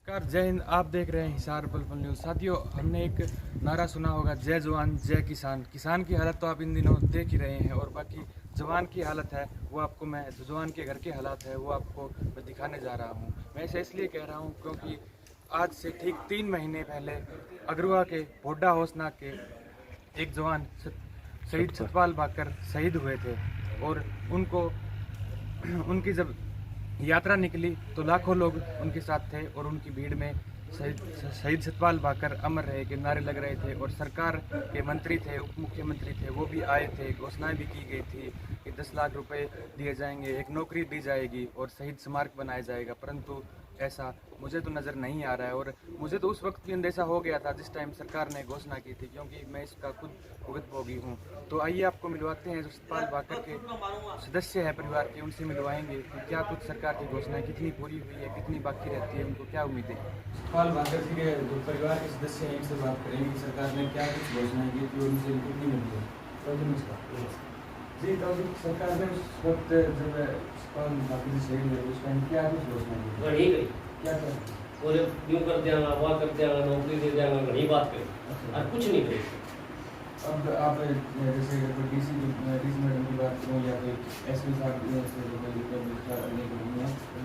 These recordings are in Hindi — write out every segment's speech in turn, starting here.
नमस्कार, जय हिंद। आप देख रहे हैं हिसार पल न्यूज़। साथियों, हमने एक नारा सुना होगा, जय जवान जय किसान। किसान की हालत तो आप इन दिनों देख ही रहे हैं, और बाकी जवान की हालत है वो आपको मैं, जो जवान के घर के हालात है वो आपको मैं दिखाने जा रहा हूँ। मैं इसे इसलिए कह रहा हूँ क्योंकि आज से ठीक 3 महीने पहले अगरुआ के भोडा होसनाग के एक जवान शहीद सतपाल भाकर शहीद हुए थे, और उनको उनकी जब यात्रा निकली तो लाखों लोग उनके साथ थे, और उनकी भीड़ में शहीद सतपाल भाकर अमर रहे के नारे लग रहे थे। और सरकार के मंत्री थे, उप मुख्यमंत्री थे, वो भी आए थे। घोषणाएं भी की गई थी कि 10 लाख रुपए दिए जाएंगे, एक नौकरी दी जाएगी और शहीद स्मारक बनाया जाएगा, परंतु ऐसा मुझे तो नज़र नहीं आ रहा है। और मुझे तो उस वक्त भी अंदेशा हो गया था जिस टाइम सरकार ने घोषणा की थी, क्योंकि मैं इसका खुद भुगतभोगी हूँ। तो आइए आपको मिलवाते हैं जो सतपाल भाकर के सदस्य हैं परिवार के, उनसे मिलवाएंगे कि क्या कुछ सरकार की घोषणाएं कितनी पूरी हुई है, कितनी बाकी रहती है, उनको क्या उम्मीदें। सतपाल भाकर जी के जो परिवार के सदस्य हैं इनसे बात करेंगे कि सरकार ने क्या कुछ घोषणाएं की थी और उनसे कितनी मिली है। तो नमस्कार जी। तो सरकार ने उस वक्त जब सतपाल भाकर जी शहीद हुए उस टाइम क्या कुछ घोषणा की? क्या क्या बोले यूँ कर देंगे, वहाँ कर देंगे, नौकरी दे देंगे, घनी बात करें और कुछ नहीं करें। अब आप जैसे डीसी मैडम की बात करूँ या फिर एसपी साहब से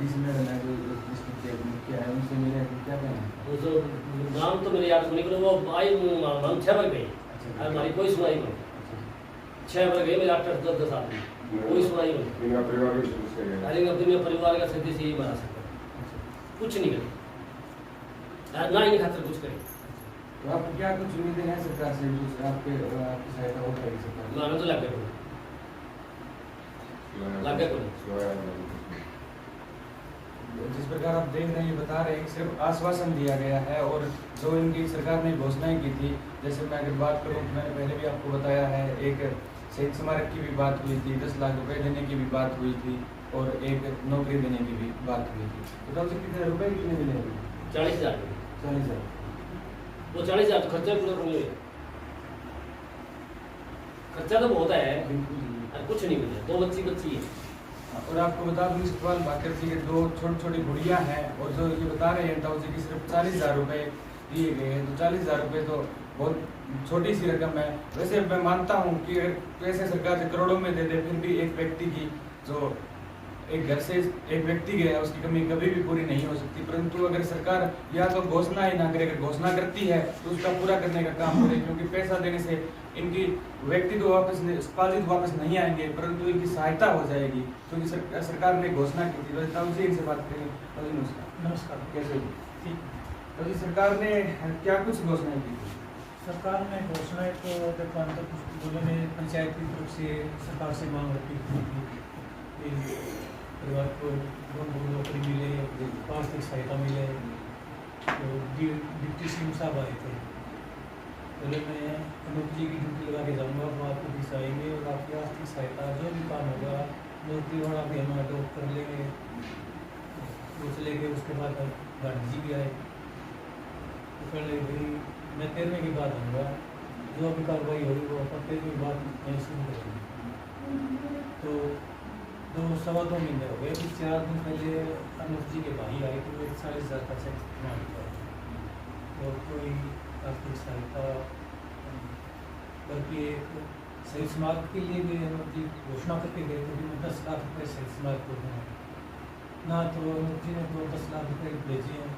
डीसी मैडम है जो डिस्ट्रिक्ट के मुखिया है, उनसे मिले हैं, क्या कहना तो नाम तो मेरे याद सुनी करो, वो आई हम 6 बजे गए और हमारी कोई सुनाई नहीं। 6 बजे गए, मेरे 8-10 आदमी, कोई सुनाई नहीं। अरे अपने परिवार का सदस्य से ही बना सकता, कुछ नहीं करें ना ही खातर कुछ करें। तो आप क्या कुछ उम्मीदें हैं सरकार से, जो आपकी सहायता हो पाएगी सरकार? मानो तो लगे जिस प्रकार आप देख रहे हैं, ये बता रहे हैं, सिर्फ आश्वासन दिया गया है। और जो इनकी सरकार ने घोषणाएं की थी, जैसे मैं अगर बात करूं तो मैंने पहले भी आपको बताया है, एक शहीद स्मारक की भी बात हुई थी, 10 लाख रुपए देने की भी बात हुई थी, और एक नौकरी देने की भी बात हुई थी। तो तब से कितने रुपए कितने मिले हैं? 40,000। 40,000। वो 40,000 तो खर्चा पूरा कर लिए, खर्चा तो बहुत है और कुछ नहीं मिला। 2 बच्ची है। और आपको बता दूं, सतपाल भाकर जी के 2 छोटी गुड़िया हैं, और जो ये बता रहे हैं ताऊ जी की सिर्फ 40,000 रुपये दिए गए हैं। तो 40,000 रुपये तो बहुत छोटी सी रकम है। वैसे मैं मानता हूँ कि पैसे सरकार से करोड़ों में दे दे, फिर भी एक व्यक्ति की जो एक घर से एक व्यक्ति गया उसकी कमी कभी भी पूरी नहीं हो सकती। परंतु अगर सरकार या तो घोषणा ही ना करे, अगर घोषणा करती है तो उसका पूरा करने का काम करे, क्योंकि पैसा देने से इनकी व्यक्ति तो वापस नहीं आएंगे, परंतु इनकी सहायता हो जाएगी, क्योंकि सरकार ने घोषणा की थी। वैसे जी इनसे बात करेंगे। नमस्कार। कैसे ठीक? तो सरकार ने क्या कुछ घोषणाएं की थी? सरकार ने घोषणाएं तो देखो, अंतर बोले में पंचायत की तरफ से सरकार से मांग रखी थी, परिवार को नौकरी मिले, आर्थिक सहायता मिले। तो डिप्टी सीएम साहब आए थे, बोले मैं अनूप जी की ड्यूटी लगा के जाऊँगा, वो आपको दिखाएंगे और आपकी आर्थिक सहायता जो भी काम होगा, नौकरी वाला भी हम अडोप कर लेंगे। वो चले गए। उसके बाद गांधी जी भी आए, तो कह रहे भाई मैं 13वें के बाद आऊँगा, जो भी कार्रवाई होगी वो अपन 13वें के बाद मैं शुरू करूँगा। तो 2-2.25 महीने हो गए। अभी 4 दिन पहले अनूप जी के भाई आए तो 40,000 का चेक मांग किया, और कोई आर्थिक सहायता, बल्कि एक शहीद स्मारक के लिए भी अनूप जी घोषणा करके गए थे कि 10 लाख रुपये शहीद स्मारक को दूँगा ना, तो अनूप जी ने तो 10 लाख रुपये भेजे हैं।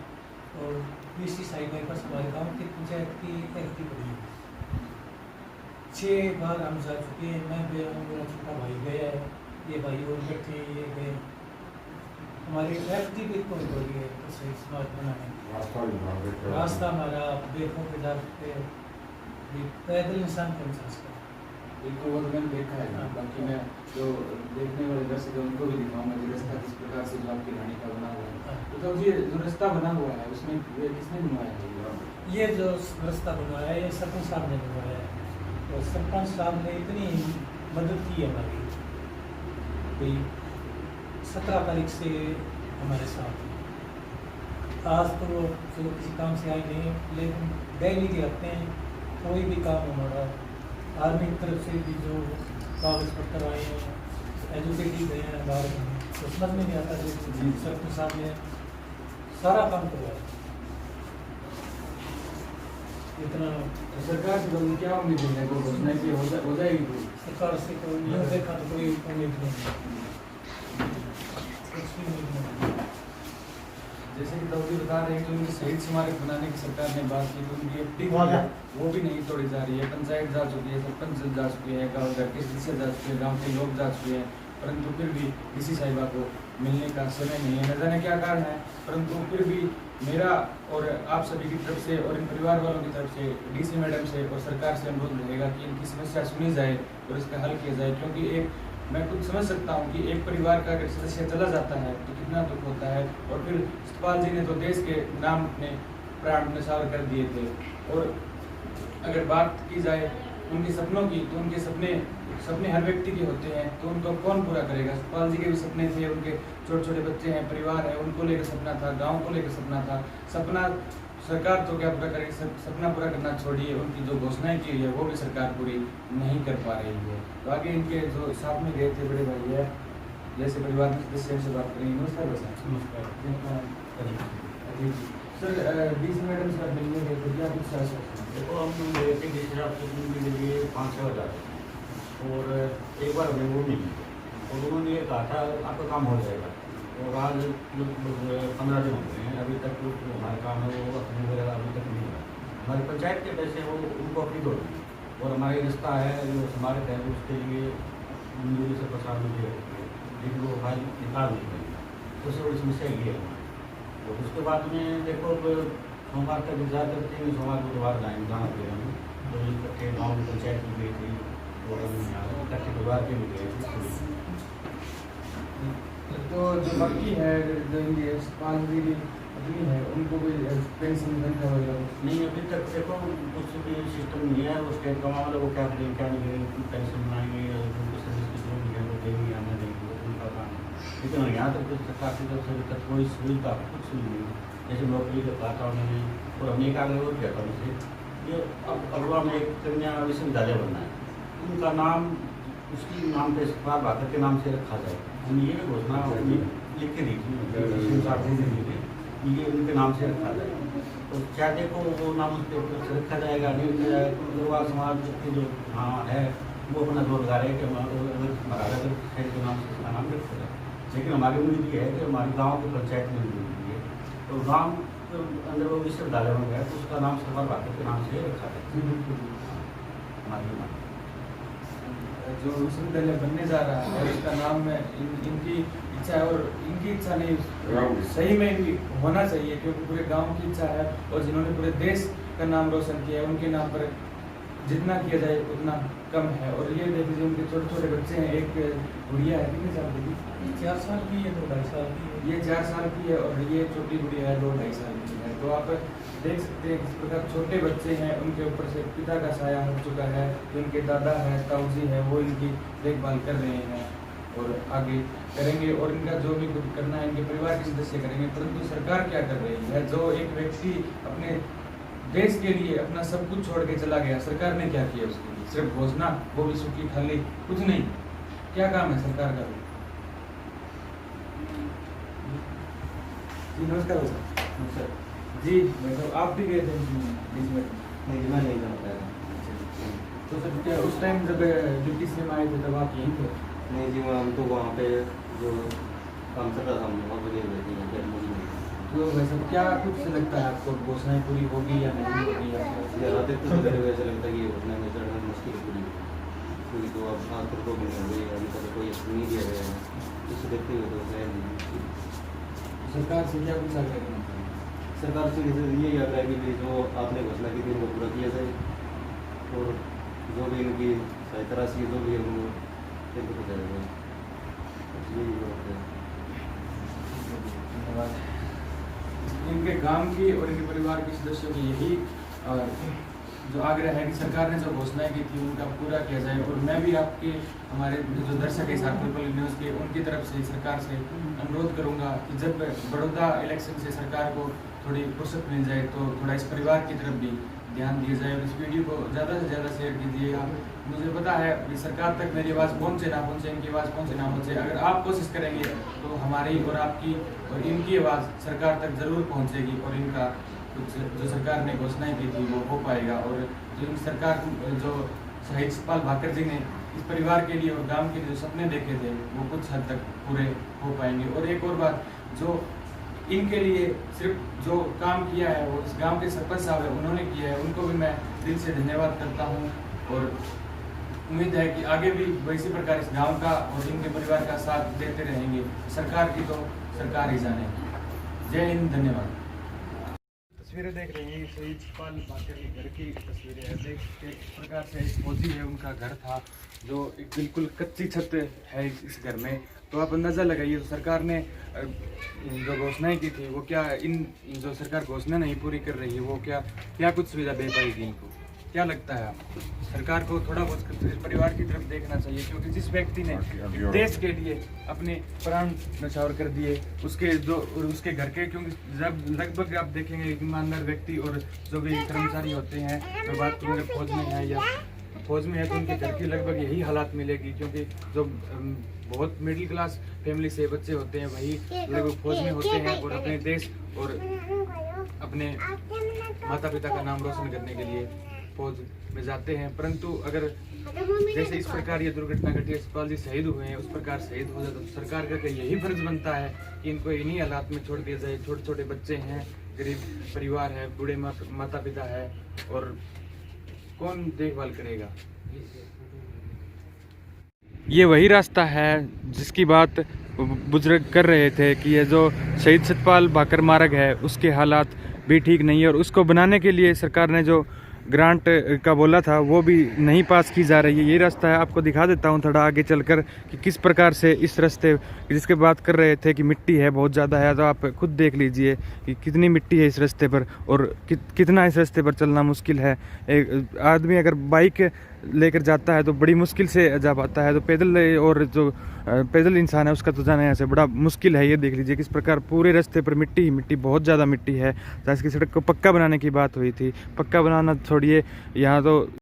और बीसी साई बाईपास हमारे गाँव की पंचायत की एक्टी पड़ी है, 6 बार हम जा चुके हैं। मैं गया हूँ, मेरा छोटा भाई गया है, ये भाई और बैठे ये गए। हमारी एफडी भी कोई हो रही है तो सही स्मार्ट बनाने रास्ता हमारा देखो के जा सकते पैदल इंसान का एहसास कर बिल्कुल, वो तो मैंने देखा है। बाकी मैं जो देखने वाले दर्शक हैं उनको भी दिखाऊंगा कि रास्ता किस प्रकार से जो आपकी रानी का बना हुआ है। तो ये जो रास्ता बना हुआ है उसमें किसने बनवाया है? ये जो रास्ता बनवाया है ये सरपंच साहब ने बनवाया है। तो सरपंच साहब ने इतनी मदद की हमारी, 17 तारीख से हमारे साथ। आज तो वो जो किसी काम से आए नहीं, लेकिन डेली के रखते हैं। कोई भी काम हमारा आर्मी की तरफ से भी जो कागज पत्र आए हैं, एजुकेटिव गए हैं बाहर में, तो समझ में नहीं आता। सरपंच साहब ने सारा काम करवाया। इतना सरकार से तो क्या उम्मीद है, कोई घोषणा की हो जाएगी कोई? सरकार से तो न्यूज़ देखा तो कोई उम्मीद नहीं, कुछ भी उम्मीद नहीं। जैसे कि दाऊदी बता रहे हैं कि उनकी शहीद स्मारक बनाने की सरकार ने बात की, तो उनकी एफडी वो भी नहीं तोड़ी जा रही है। पंचायत जा चुकी है, सरपंच जा चुके हैं, गाँव घर के सदस्य जा चुके हैं, गाँव के लोग जा चुके हैं, परंतु फिर भी डीसी साहिबा को मिलने का समय नहीं है। न जाने क्या कारण है, परंतु फिर भी मेरा और आप सभी की तरफ से और इन परिवार वालों की तरफ से डीसी मैडम से और सरकार से अनुरोध रहेगा कि इनकी समस्या सुनी जाए और इसका हल किया जाए। क्योंकि एक मैं खुद समझ सकता हूँ कि एक परिवार का अगर सदस्य चला जाता है तो कितना दुख होता है। और फिर सतपाल जी ने तो देश के नाम अपने प्राण न्यौछावर कर दिए थे। और अगर बात की जाए उनके सपनों की, तो उनके सपने हर व्यक्ति के होते हैं, तो उनको कौन पूरा करेगा? सतपाल जी के भी सपने थे, उनके छोटे छोटे बच्चे हैं, परिवार है, उनको लेकर सपना था, गाँव को लेकर सपना था। सपना सरकार तो क्या पूरा करेगी, सपना पूरा करना छोड़िए, उनकी जो घोषणाएं की है वो भी सरकार पूरी नहीं कर पा रही है। तो आगे इनके जो साथ में गए थे बड़े भाई है, जैसे परिवार के सदस्य से बात करेंगे। नमस्कार सर। नमस्कार। सर डीसी मैडम से आप मिलने गए तो क्या कुछ देखो, हम गए थे जिस हिसाब से मिलने के लिए 5-6 हज़ार, और एक बार हमें वो मिली और उन्होंने ये कहा था आपका काम हो जाएगा। और आज 15 दिन हो गए हैं, अभी तक जो हमारा काम है वो अपने वगैरह अभी तक नहीं हुआ। हमारी पंचायत के पैसे वो उनको अपनी दो, और हमारी रिश्ता है जो स्मारक है उसके लिए मंजूरी से 50 मिली है, लेकिन वो फाइल निकाल नहीं पाई। तो सबसे बड़ी समस्या ये है हमारी। और उसके बाद में देखो, सोमवार तक इंतजार करते हैं, सोमवार बुधवार जाएंगे जहाँ पे हम तो इकट्ठे गाँव की पंचायत में गई थी और हम यहाँ इकट्ठे परिवार के भी गए थे। तो जो बाकी है, जो इनके सतपाल जी की पत्नी है, उनको कोई पेंशन मिलता वगैरह नहीं, अभी तक देखो कुछ भी सिस्टम नहीं है। वो स्टेट गवर्नमेंट वाले वो क्या करेंगे क्या नहीं करेंगे, पेंशन बनाएंगे या उनको सर्विस की जो भी है वो देंगे या नहीं देंगे, वो उनका काम है। लेकिन यहाँ तक तो सरकार की तरफ से अभी तक कोई सुविधा कुछ नहीं है। जैसे नौकरी का कहा था उन्होंने, और हमने एक आगे और किया था उनसे, ये अब अगवा में एक कन्या विश्वविद्यालय बनना है, उनका नाम उसकी नाम पे सतपाल भाकर के नाम से रखा जाए। हम ये घोषणा लिख के दी थी, ये उनके नाम से रखा जाए। तो क्या देखो वो नाम उसके ऊपर से रखा जाएगा नहीं रखा जाएगा। गढ़वाल समाज के जो हाँ है वो अपना रोजगार है कि महाराजा शहर के नाम से उसका नाम रखा जाए। लेकिन हमारी उम्मीद ये है कि हमारे गाँव की पंचायत में मिली है, तो गाँव के अंदर वो विश्वविद्यालय बन गया तो उसका नाम सतपाल भाकर के नाम से रखा जाए। हमारी मांग जो विश्वविद्यालय बनने जा रहा है उसका नाम में इनकी इच्छा है, और इनकी इच्छा नहीं सही में इनकी होना चाहिए, क्योंकि पूरे गांव की इच्छा है और जिन्होंने पूरे देश का नाम रोशन किया है उनके नाम पर जितना किया जाए उतना कम है। और ये देख लीजिए उनके छोटे छोटे बच्चे हैं, एक गुड़िया है, कितने साल की? 4 साल की है, 2-2.5 साल की है। ये 4 साल की है और ये छोटी गुड़िया है 2-2.5 साल की है। तो आप देख सकते हैं किस प्रकार छोटे बच्चे हैं, उनके ऊपर से पिता का साया हो चुका है, तो उनके दादा है, ताऊजी है, वो इनकी देखभाल कर रहे हैं और आगे करेंगे। और इनका जो भी कुछ करना है इनके परिवार के सदस्य करेंगे। परंतु सरकार क्या कर रही है? जो एक व्यक्ति अपने देश के लिए अपना सब कुछ छोड़ के चला गया, सरकार ने क्या किया उसके लिए? सिर्फ घोषणा, वो भी सूखी खाली, कुछ नहीं। क्या काम है सरकार का? जी नमस्कार सर। जी तो आप भी गए थे इसमें? नहीं, मैं नहीं जाना पाया। तो सर क्या उस टाइम जब ड्यूटी से आए थे तब आप यहीं थे? नहीं जी, हम तो वहाँ पे जो काम चल रहा था हम वहाँ पर गए थे। तो वैसे क्या कुछ लगता है आपको, घोषणाएं पूरी होगी या नहीं होगी? रात तो ऐसा लगता है कि घोषणा में चढ़ना मुश्किल पूरी, क्योंकि तो अब आज तक तो नहीं हो गई, अभी तक कोई नहीं दिया गया है। इसको देखते हुए तो है नहीं। सरकार से क्या कुछ आग्रह करना चाहिए? सरकार से ये आग्रह है कि जो आपने घोषणा की थी उनको पूरा किया जाए, और जो भी इनकी सहायता राशि जो भी है उनको हो जाएगा। यही बात है। धन्यवाद। इनके गांव की और इनके परिवार के सदस्यों की यही जो आग्रह है कि सरकार ने जो घोषणाएं की थी उनका पूरा किया जाए। और मैं भी आपके हमारे जो दर्शक है सार्वजनिक न्यूज़ के, उनकी तरफ से सरकार से अनुरोध करूंगा कि जब बड़ौदा इलेक्शन से सरकार को थोड़ी फुर्सत मिल जाए तो थोड़ा इस परिवार की तरफ भी ध्यान दिया जाए और इस वीडियो को ज़्यादा से ज़्यादा शेयर कीजिएगा। मुझे पता है कि सरकार तक मेरी आवाज़ पहुँचे ना पहुँचे, इनकी आवाज़ पहुँचे ना पहुँचे, अगर आप कोशिश करेंगे तो हमारी और आपकी और इनकी आवाज़ सरकार तक ज़रूर पहुँचेगी और इनका कुछ जो सरकार ने घोषणाएं की थी वो हो पाएगा, और जो सरकार जो शहीद सतपाल भाकर जी ने इस परिवार के लिए और गांव के लिए जो सपने देखे थे वो कुछ हद तक पूरे हो पाएंगे। और एक और बात, जो इनके लिए सिर्फ जो काम किया है वो इस गांव के सरपंच साहब है उन्होंने किया है, उनको भी मैं दिल से धन्यवाद करता हूं, और उम्मीद है कि आगे भी वैसी प्रकार इस गांव का और इनके परिवार का साथ देते रहेंगे। सरकार की तो सरकार ही जाने। जय हिंद, धन्यवाद। तस्वीरें देख रही हैं, शहीद सतपाल भाकर के घर की तस्वीरें हैं। देख एक प्रकार से एक फौजी है, उनका घर था जो एक बिल्कुल कच्ची छत है इस घर में। तो आप अंदाज़ा लगाइए, तो सरकार ने जो घोषणाएं की थी वो क्या इन जो सरकार घोषणा नहीं पूरी कर रही है वो क्या कुछ सुविधा दे पाएगी इनको? क्या लगता है आपको? सरकार को थोड़ा बहुत इस परिवार की तरफ देखना चाहिए, क्योंकि जिस व्यक्ति ने देश के लिए अपने प्राण न्यौछावर कर दिए उसके घर के, क्योंकि जब लगभग आप देखेंगे ईमानदार व्यक्ति और जो भी कर्मचारी होते हैं, मैं बात करूँगा फौज में है या फौज में है, तो उनके घर की लगभग यही हालात मिलेगी, क्योंकि जो बहुत मिडिल क्लास फैमिली से बच्चे होते हैं वही लगभग फौज में होते हैं और अपने देश और अपने माता पिता का नाम रोशन करने के लिए फौज में जाते हैं। परंतु अगर जैसे इस प्रकार ये दुर्घटना घटी, सतपाल जी शहीद हुए हैं, उस प्रकार शहीद हो जाए तो सरकार का यही फर्ज बनता है कि इनको इन्हीं हालात में छोड़ दिया जाए। छोटे छोटे बच्चे हैं, गरीब परिवार है, बूढ़े माता पिता है, और कौन देखभाल करेगा? ये वही रास्ता है जिसकी बात बुजुर्ग कर रहे थे कि ये जो शहीद सतपाल भाकर मार्ग है उसके हालात भी ठीक नहीं है, और उसको बनाने के लिए सरकार ने जो ग्रांट का बोला था वो भी नहीं पास की जा रही है। ये रास्ता है, आपको दिखा देता हूँ थोड़ा आगे चलकर कि किस प्रकार से इस रास्ते जिसके बात कर रहे थे कि मिट्टी है बहुत ज़्यादा है, तो आप खुद देख लीजिए कि कितनी मिट्टी है इस रास्ते पर और कितना इस रास्ते पर चलना मुश्किल है। एक आदमी अगर बाइक लेकर जाता है तो बड़ी मुश्किल से जा पाता है, तो पैदल और जो पैदल इंसान है उसका तो जाना यहाँ से बड़ा मुश्किल है। ये देख लीजिए किस प्रकार पूरे रास्ते पर मिट्टी ही मिट्टी, बहुत ज़्यादा मिट्टी है। जैसे कि सड़क को पक्का बनाने की बात हुई थी, पक्का बनाना छोड़िए, यहाँ तो